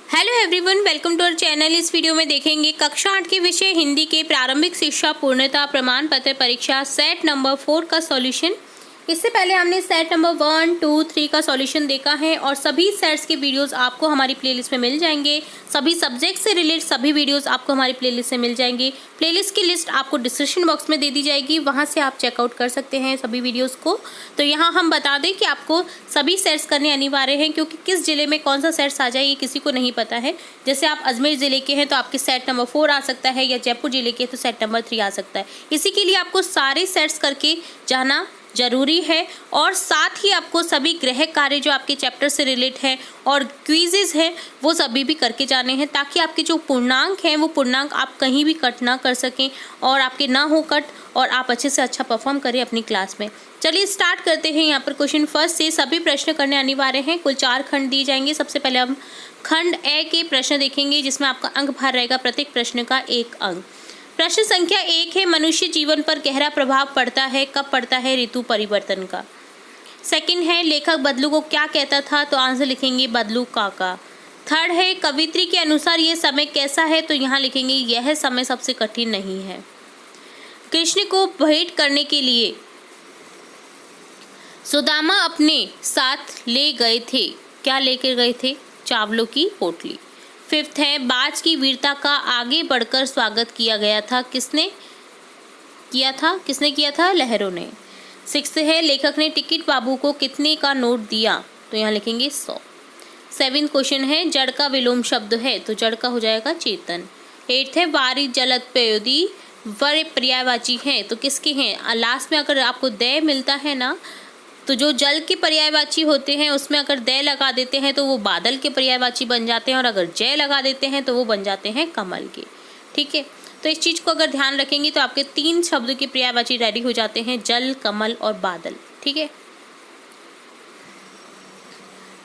Hello everyone, welcome to our channel. इस video में देखेंगे कक्षा 8 के विषय हिंदी के प्रारंभिक शिक्षा पूर्णता प्रमाण पत्र परीक्षा सेट नंबर 4 का सॉल्यूशन। इससे पहले हमने सेट नंबर 1, 2, 3 का सॉल्यूशन देखा है और सभी सेट्स के वीडियोस आपको हमारी प्लेलिस्ट में मिल जाएंगे। सभी सब्जेक्ट से रिलेटेड सभी वीडियोस आपको हमारी प्लेलिस्ट से मिल जाएंगे। प्लेलिस्ट की लिस्ट आपको डिस्क्रिप्शन बॉक्स में दे दी जाएगी, वहां से आप चेकआउट कर सकते हैं सभी वीडियोस को। तो यहाँ हम बता दें कि आपको सभी सेट्स करने अनिवार्य हैं, क्योंकि किस जिले में कौन सा सेट्स आ जाए ये किसी को नहीं पता है। जैसे आप अजमेर जिले के हैं तो आपके सेट नंबर 4 आ सकता है, या जयपुर जिले के तो सेट नंबर 3 आ सकता है। इसी के लिए आपको सारे सेट्स करके जाना जरूरी है और साथ ही आपको सभी गृह कार्य जो आपके चैप्टर से रिलेट है और क्विजेज हैं वो सभी भी करके जाने हैं, ताकि आपके जो पूर्णांक हैं वो पूर्णांक आप कहीं भी कट ना कर सकें और आपके ना हो कट और आप अच्छे से अच्छा परफॉर्म करें अपनी क्लास में। चलिए स्टार्ट करते हैं। यहाँ पर क्वेश्चन फर्स्ट से सभी प्रश्न करने अनिवार्य हैं। कुल 4 खंड दिए जाएंगे। सबसे पहले हम खंड ए के प्रश्न देखेंगे, जिसमें आपका अंक भार रहेगा प्रत्येक प्रश्न का 1 अंक। प्रश्न संख्या 1 है, मनुष्य जीवन पर गहरा प्रभाव पड़ता है, कब पड़ता है? ऋतु परिवर्तन का। सेकंड है, लेखक बदलू को क्या कहता था? तो आंसर लिखेंगे बदलू काका। थर्ड है, कवित्री के अनुसार यह समय कैसा है? तो यहाँ लिखेंगे यह समय सबसे कठिन नहीं है। कृष्ण को भेंट करने के लिए सुदामा अपने साथ ले गए थे, क्या लेकर गए थे? चावलों की पोटली। फिफ्थ है, बाज की वीरता का आगे बढ़कर स्वागत किया गया था, किसने किया था? लहरों ने। सिक्स्थ है, लेखक ने टिकट बाबू को कितने का नोट दिया? तो यहाँ लिखेंगे 100। सेवेंथ क्वेश्चन है, जड़ का विलोम शब्द है, तो जड़ का हो जाएगा चेतन। एट्थ है, वारी जलद पयोदी वर पर्यायवाची हैं, तो किसके हैं? लास्ट में अगर आपको दय मिलता है ना, तो जो जल के पर्यायवाची होते हैं उसमें अगर दय लगा देते हैं तो वो बादल के पर्यायवाची बन जाते हैं, और अगर जय लगा देते हैं तो वो बन जाते हैं कमल के। ठीक है, तो इस चीज़ को अगर ध्यान रखेंगे तो आपके 3 शब्द के पर्यायवाची रेडी हो जाते हैं, जल, कमल और बादल। ठीक है,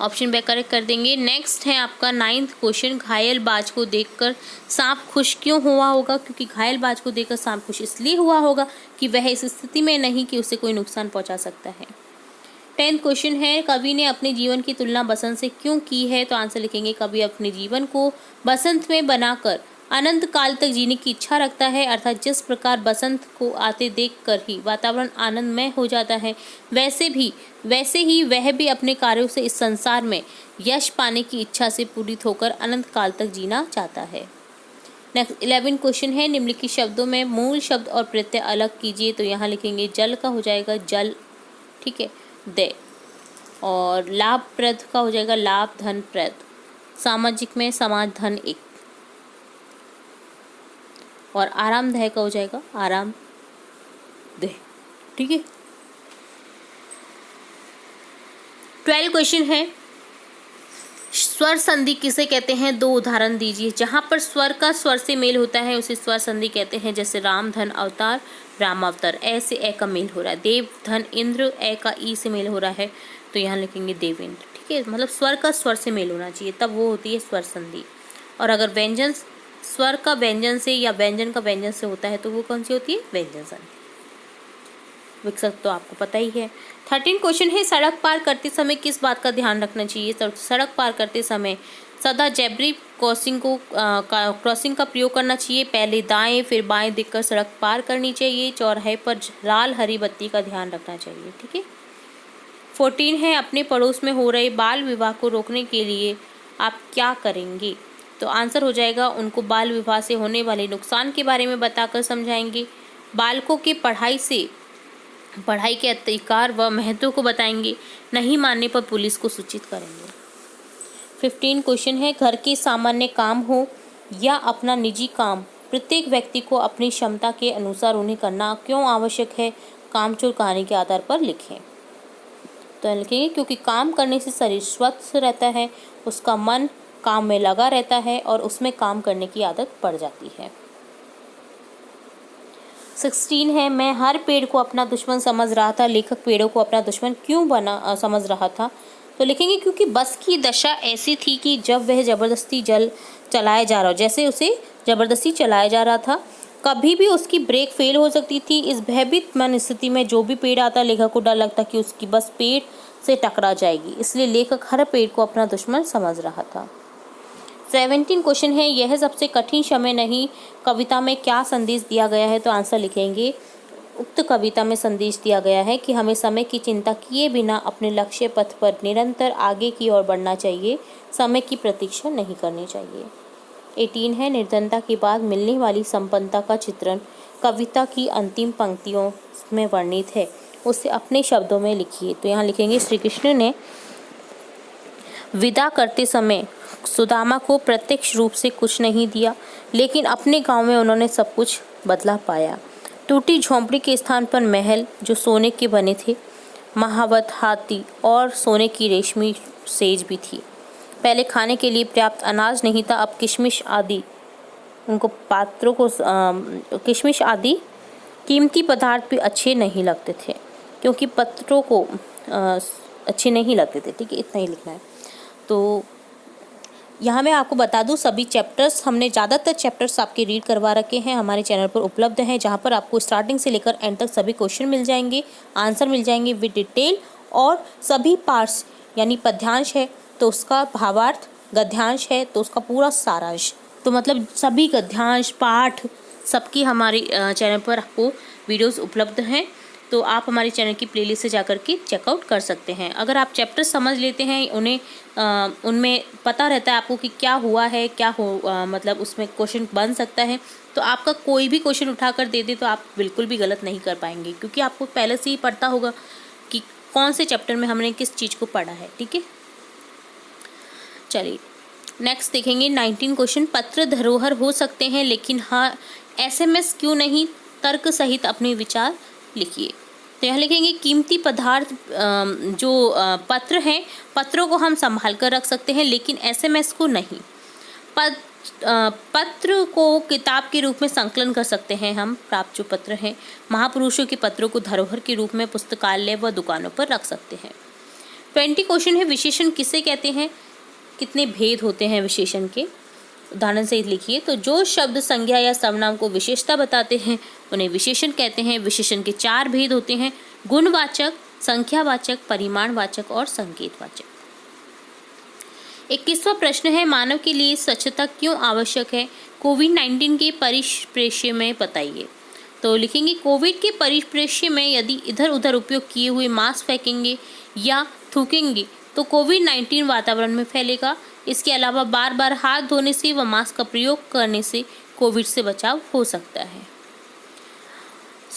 ऑप्शन बी करेक्ट कर देंगे। नेक्स्ट है आपका 9th क्वेश्चन, घायल बाज को देखकर सांप खुश क्यों हुआ होगा? क्योंकि घायल बाज को देखकर सांप खुश इसलिए हुआ होगा कि वह इस स्थिति में नहीं कि उसे कोई नुकसान पहुंचा सकता है। 10th क्वेश्चन है, कवि ने अपने जीवन की तुलना बसंत से क्यों की है? तो आंसर लिखेंगे कवि अपने जीवन को बसंत में बनाकर अनंत काल तक जीने की इच्छा रखता है, अर्थात जिस प्रकार बसंत को आते देखकर ही वातावरण आनंदमय हो जाता है, वैसे ही वह भी अपने कार्यों से इस संसार में यश पाने की इच्छा से पूरित होकर अनंत काल तक जीना चाहता है। नेक्स्ट 11th क्वेश्चन है, निम्नलिखित शब्दों में मूल शब्द और प्रत्यय अलग कीजिए। तो यहाँ लिखेंगे जल का हो जाएगा जल, ठीक है, दे, और लाभप्रद का हो जाएगा लाभ, धन, प्रद। सामाजिक में समाज, धन, एक, और आरामदायक का हो जाएगा आराम देह। ठीक है, 12 क्वेश्चन है, स्वर संधि किसे कहते हैं? 2 उदाहरण दीजिए। जहाँ पर स्वर का स्वर से मेल होता है उसे स्वर संधि कहते हैं, जैसे राम धन अवतार, राम अवतार। ए से ए का मेल हो रहा है। देव धन इंद्र, ए का ई से मेल हो रहा है, तो यहाँ लिखेंगे देवेंद्र। ठीक है, मतलब स्वर का स्वर से मेल होना चाहिए, तब वो होती है स्वर संधि। और अगर व्यंजन स्वर का व्यंजन से या व्यंजन का व्यंजन से होता है तो वो कौन सी होती है? व्यंजन संधि। विकसित तो आपको पता ही है। 13 क्वेश्चन है, सड़क पार करते समय किस बात का ध्यान रखना चाहिए? सड़क पार करते समय सदा जेब्री क्रॉसिंग का प्रयोग करना चाहिए। पहले दाएं फिर बाएं देखकर सड़क पार करनी चाहिए। चौराहे पर लाल हरी बत्ती का ध्यान रखना चाहिए। ठीक है, 14 है, अपने पड़ोस में हो रहे बाल विवाह को रोकने के लिए आप क्या करेंगे? तो आंसर हो जाएगा उनको बाल विवाह से होने वाले नुकसान के बारे में बताकर समझाएंगे। बालकों की पढ़ाई के अधिकार व महत्व को बताएंगे। नहीं मानने पर पुलिस को सूचित करेंगे। 15 क्वेश्चन है, घर के सामान्य काम हो या अपना निजी काम, प्रत्येक व्यक्ति को अपनी क्षमता के अनुसार उन्हें करना क्यों आवश्यक है? कामचोर कहानी के आधार पर लिखें। तो लिखेंगे क्योंकि काम करने से शरीर स्वस्थ रहता है, उसका मन काम में लगा रहता है और उसमें काम करने की आदत पड़ जाती है। 16 है, मैं हर पेड़ को अपना दुश्मन समझ रहा था, लेखक पेड़ों को अपना दुश्मन क्यों समझ रहा था? तो लिखेंगे क्योंकि बस की दशा ऐसी थी कि जब वह जबरदस्ती चलाया जा रहा हो, जैसे उसे जबरदस्ती चलाया जा रहा था, कभी भी उसकी ब्रेक फेल हो सकती थी। इस भयभीत मन स्थिति में जो भी पेड़ आता, लेखक को डर लगता कि उसकी बस पेड़ से टकरा जाएगी, इसलिए लेखक हर पेड़ को अपना दुश्मन समझ रहा था। 17 क्वेश्चन है, यह सबसे कठिन समय नहीं, कविता में क्या संदेश दिया गया है? तो आंसर लिखेंगे, उक्त कविता में संदेश दिया गया है कि हमें समय की चिंता किए बिना अपने लक्ष्य पथ पर निरंतर आगे की ओर बढ़ना चाहिए, समय की प्रतीक्षा नहीं करनी चाहिए। 18 है, निर्धनता के बाद मिलने वाली संपन्नता का चित्रण कविता की अंतिम पंक्तियों में वर्णित है, उसे अपने शब्दों में लिखिए। तो यहाँ लिखेंगे, श्री कृष्ण ने विदा करते समय सुदामा को प्रत्यक्ष रूप से कुछ नहीं दिया, लेकिन अपने गांव में उन्होंने सब कुछ बदला पाया। टूटी झोंपड़ी के स्थान पर महल जो सोने के बने थे, महावत हाथी और सोने की रेशमी सेज भी थी। पहले खाने के लिए पर्याप्त अनाज नहीं था, अब किशमिश आदि उनको पात्रों को किशमिश आदि कीमती पदार्थ भी अच्छे नहीं लगते थे, क्योंकि पत्रों को अच्छे नहीं लगते थे। ठीक है, इतना ही लिखना है। तो यहाँ मैं आपको बता दूँ, सभी चैप्टर्स हमने ज़्यादातर चैप्टर्स आपके रीड करवा रखे हैं, हमारे चैनल पर उपलब्ध हैं, जहाँ पर आपको स्टार्टिंग से लेकर एंड तक सभी क्वेश्चन मिल जाएंगे, आंसर मिल जाएंगे विद डिटेल, और सभी पार्ट्स यानी पद्यांश है तो उसका भावार्थ, गद्यांश है तो उसका पूरा सारांश, तो मतलब सभी गद्यांश पाठ सबकी हमारे चैनल पर आपको वीडियोस उपलब्ध हैं। तो आप हमारे चैनल की प्लेलिस्ट से जाकर के चेकआउट कर सकते हैं। अगर आप चैप्टर समझ लेते हैं, उनमें पता रहता है आपको कि क्या हुआ है, क्या हो मतलब उसमें क्वेश्चन बन सकता है, तो आपका कोई भी क्वेश्चन उठा कर दे दे तो आप बिल्कुल भी गलत नहीं कर पाएंगे, क्योंकि आपको पहले से ही पता होगा कि कौन से चैप्टर में हमने किस चीज़ को पढ़ा है। ठीक है, चलिए नेक्स्ट देखेंगे 19 क्वेश्चन, पत्र धरोहर हो सकते हैं लेकिन हाँ SMS क्यों नहीं, तर्क सहित अपने विचार लिखिए। तो यहाँ लिखेंगे, कीमती पदार्थ जो पत्र हैं, पत्रों को हम संभाल कर रख सकते हैं लेकिन SMS को नहीं। पत्र को किताब के रूप में संकलन कर सकते हैं हम, प्राप्त जो पत्र हैं। महापुरुषों के पत्रों को धरोहर के रूप में पुस्तकालय व दुकानों पर रख सकते हैं। 20 क्वेश्चन है, विशेषण किसे कहते हैं, कितने भेद होते हैं विशेषण के, उदाहरण से लिखिए। तो जो शब्द संज्ञा या सर्वनाम को विशेषता बताते हैं उन्हें विशेषण कहते हैं। विशेषण के 4 भेद होते हैं, गुणवाचक, संख्यावाचक, परिमाणवाचक और संकेतवाचक। 21वां प्रश्न है, मानव के लिए स्वच्छता क्यों आवश्यक है, कोविड-19 के परिप्रेक्ष्य में बताइए। तो लिखेंगे, कोविड के परिप्रेक्ष्य में यदि इधर उधर उपयोग किए हुए मास्क फेंकेंगे या थूकेंगे तो कोविड-19 वातावरण में फैलेगा। इसके अलावा बार बार हाथ धोने से व मास्क का प्रयोग करने से कोविड से बचाव हो सकता है।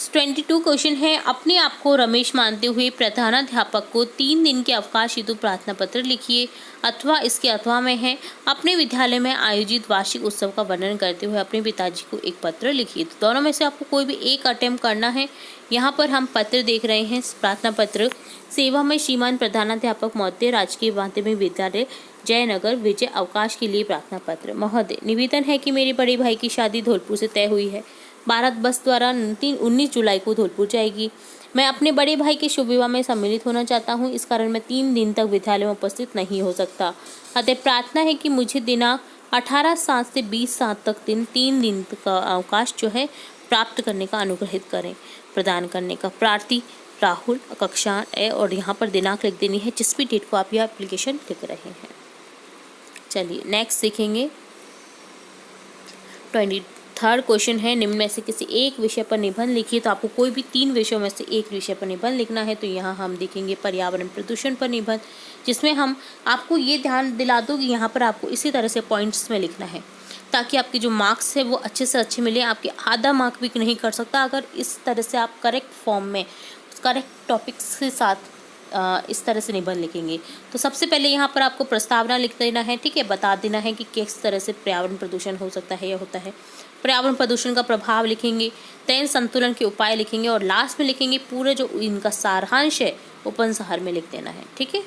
22 क्वेश्चन है, अपने आप को रमेश मानते हुए प्रधानाध्यापक को 3 दिन के अवकाश हेतु प्रार्थना पत्र लिखिए, अथवा इसके अथवा में है, अपने विद्यालय में आयोजित वार्षिक उत्सव का वर्णन करते हुए अपने पिताजी को एक पत्र लिखिए। तो दोनों में से आपको कोई भी एक अटेम्प्ट करना है। यहाँ पर हम पत्र देख रहे हैं, प्रार्थना पत्र। सेवा में श्रीमान प्रधानाध्यापक महोदय, राजकीय माध्यमिक विद्यालय जयनगर, विजय, अवकाश के लिए प्रार्थना पत्र। महोदय, निवेदन है कि मेरे बड़े भाई की शादी धौलपुर से तय हुई है। भारत बस द्वारा 19 जुलाई को धौलपुर जाएगी। मैं अपने बड़े भाई के शुभ विवाह में सम्मिलित होना चाहता हूँ, इस कारण मैं 3 दिन तक विद्यालय में उपस्थित नहीं हो सकता। अतः प्रार्थना है कि मुझे दिनांक 18/7 से 20/7 तक 3 दिन का अवकाश जो है प्राप्त करने का अनुग्रहित करें, प्रदान करने का। प्रार्थी राहुल, कक्षा ए, और यहाँ पर दिनांक लिख देनी है जिस भी डेट को आप यह एप्लीकेशन लिख रहे हैं। चलिए नेक्स्ट देखेंगे 23rd क्वेश्चन है, निम्न में से किसी एक विषय पर निबंध लिखिए। तो आपको कोई भी 3 विषयों में से एक विषय पर निबंध लिखना है। तो यहाँ हम देखेंगे पर्यावरण प्रदूषण पर निबंध, जिसमें हम आपको ये ध्यान दिला दो कि यहाँ पर आपको इसी तरह से पॉइंट्स में लिखना है, ताकि आपके जो मार्क्स है वो अच्छे से अच्छे मिले। आपके आधा मार्क भी नहीं कर सकता अगर इस तरह से आप करेक्ट फॉर्म में करेक्ट टॉपिक्स के साथ इस तरह से निबंध लिखेंगे। तो सबसे पहले यहाँ पर आपको प्रस्तावना लिख देना है। ठीक है, बता देना है कि किस तरह से पर्यावरण प्रदूषण हो सकता है या होता है। पर्यावरण प्रदूषण का प्रभाव लिखेंगे, तैन संतुलन के उपाय लिखेंगे, और लास्ट में लिखेंगे पूरे जो इनका सारांश है उपसंहार में लिख देना है। ठीक है,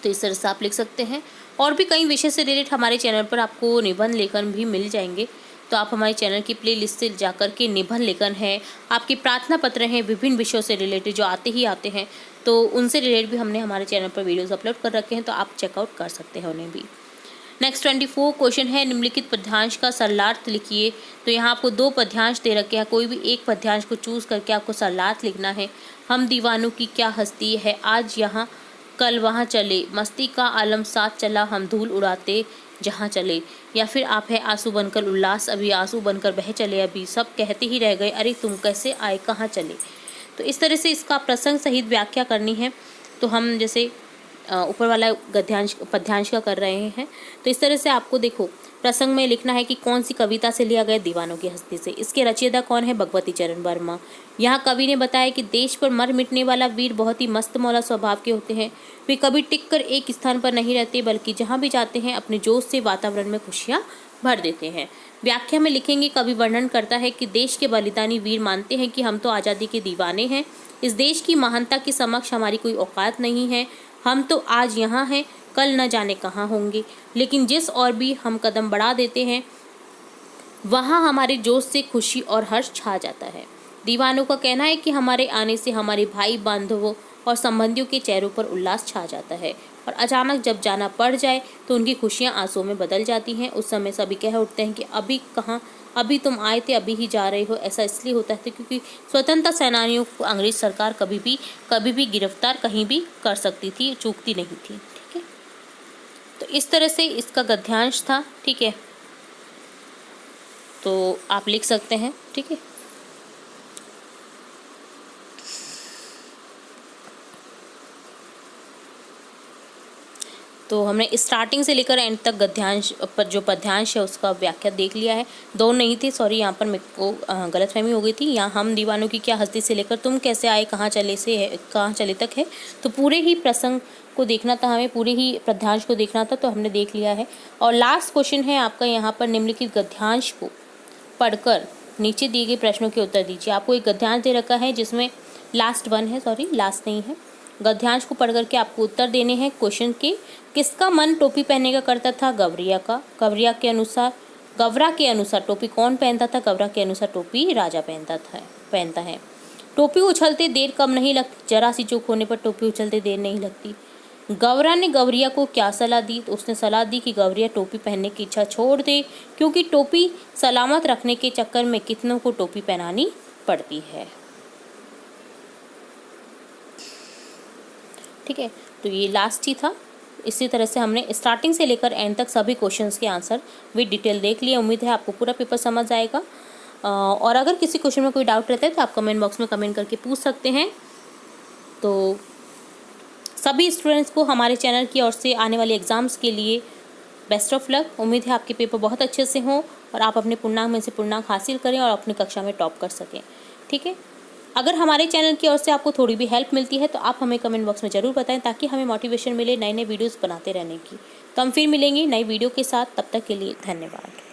तो इस तरह से आप लिख सकते हैं। और भी कई विषय से रिलेटेड हमारे चैनल पर आपको निबंध लेखन भी मिल जाएंगे। तो आप हमारे चैनल की प्लेलिस्ट से जाकर के निबंध लेखन है, आपके प्रार्थना पत्र हैं, विभिन्न विषयों से रिलेटेड जो आते हैं, तो उनसे रिलेटेड भी हमने हमारे चैनल पर वीडियोस अपलोड कर रखे हैं, तो आप चेकआउट कर सकते हैं उन्हें भी। नेक्स्ट 24 क्वेश्चन है, निम्नलिखित पद्यांश का सरलार्थ लिखिए। तो यहाँ आपको 2 पद्यांश दे रखे हैं, कोई भी एक पद्यांश को चूज करके आपको सरलार्थ लिखना है। हम दीवानों की क्या हस्ती है, आज यहाँ कल वहाँ चले, मस्ती का आलम साथ चला, हम धूल उड़ाते जहाँ चले। या फिर आप है आंसू बनकर उल्लास अभी, आंसू बनकर बह चले अभी, सब कहते ही रह गए अरे तुम कैसे आए कहाँ चले। तो इस तरह से इसका प्रसंग सहित व्याख्या करनी है। तो हम जैसे ऊपर वाला गद्यांश पद्यांश का कर रहे हैं। तो इस तरह से आपको देखो प्रसंग में लिखना है कि कौन सी कविता से लिया गया, दीवानों की हस्ती से। इसके रचयिता कौन है, भगवती चरण वर्मा। यहाँ कवि ने बताया कि देश पर मर मिटने वाला वीर बहुत ही मस्त मौला स्वभाव के होते हैं। वे कभी टिक कर एक स्थान पर नहीं रहते, बल्कि जहाँ भी जाते हैं अपने जोश से वातावरण में खुशियाँ भर देते हैं। व्याख्या में लिखेंगे, कवि वर्णन करता है कि देश के बलिदानी वीर मानते हैं कि हम तो आज़ादी के दीवाने हैं। इस देश की महानता के समक्ष हमारी कोई औकात नहीं है। हम तो आज यहाँ हैं, कल न जाने कहाँ होंगे। लेकिन जिस और भी हम कदम बढ़ा देते हैं वहाँ हमारे जोश से खुशी और हर्ष छा जाता है। दीवानों का कहना है कि हमारे आने से हमारे भाई बांधवों और संबंधियों के चेहरों पर उल्लास छा जाता है, और अचानक जब जाना पड़ जाए तो उनकी खुशियाँ आंसुओं में बदल जाती हैं। उस समय सभी कह उठते हैं कि अभी कहाँ, अभी तुम आए थे, अभी ही जा रहे हो। ऐसा इसलिए होता है क्योंकि स्वतंत्रता सेनानियों को अंग्रेज सरकार कभी भी गिरफ्तार कहीं भी कर सकती थी, चूकती नहीं थी। ठीक है, तो इस तरह से इसका गद्यांश था। ठीक है, तो आप लिख सकते हैं। ठीक है, तो हमने स्टार्टिंग से लेकर एंड तक गद्यांश पर जो पद्यांश है उसका व्याख्या देख लिया है। दो नहीं थी, सॉरी, यहाँ पर मेरे को गलतफहमी हो गई थी। यहाँ हम दीवानों की क्या हस्ती से लेकर तुम कैसे आए कहाँ चले से है, कहाँ चले तक है। तो पूरे ही प्रसंग को देखना था हमें, पूरे ही पद्यांश को देखना था, तो हमने देख लिया है। और लास्ट क्वेश्चन है आपका यहाँ पर, निम्नलिखित गद्यांश को पढ़कर नीचे दिए गए प्रश्नों के उत्तर दीजिए। आपको एक गद्यांश दे रखा है जिसमें लास्ट नहीं है। गद्यांश को पढ़ करके आपको उत्तर देने हैं क्वेश्चन के। किसका मन टोपी पहनने का करता था, गवरिया का। गवरा के अनुसार टोपी कौन पहनता था, गवरा के अनुसार टोपी राजा पहनता है। टोपी उछलते देर कम नहीं लगती, जरा सी चूक होने पर टोपी उछलते देर नहीं लगती। गवरा ने गवरिया को क्या सलाह दी, तो उसने सलाह दी कि गवरिया टोपी पहनने की इच्छा छोड़ दे, क्योंकि टोपी सलामत रखने के चक्कर में कितनों को टोपी पहनानी पड़ती है। ठीक है, तो ये लास्ट ही था। इसी तरह से हमने स्टार्टिंग से लेकर एंड तक सभी क्वेश्चंस के आंसर विद डिटेल देख लिए। उम्मीद है आपको पूरा पेपर समझ आएगा। और अगर किसी क्वेश्चन में कोई डाउट रहता है तो आप कमेंट बॉक्स में कमेंट करके पूछ सकते हैं। तो सभी स्टूडेंट्स को हमारे चैनल की ओर से आने वाले एग्ज़ाम्स के लिए बेस्ट ऑफ लक। उम्मीद है आपके पेपर बहुत अच्छे से हों और आप अपने पूर्णांक में से पूर्णांक हासिल करें और अपनी कक्षा में टॉप कर सकें। ठीक है, अगर हमारे चैनल की ओर से आपको थोड़ी भी हेल्प मिलती है तो आप हमें कमेंट बॉक्स में ज़रूर बताएं, ताकि हमें मोटिवेशन मिले नए नए वीडियोस बनाते रहने की। तो हम फिर मिलेंगे नई वीडियो के साथ, तब तक के लिए धन्यवाद।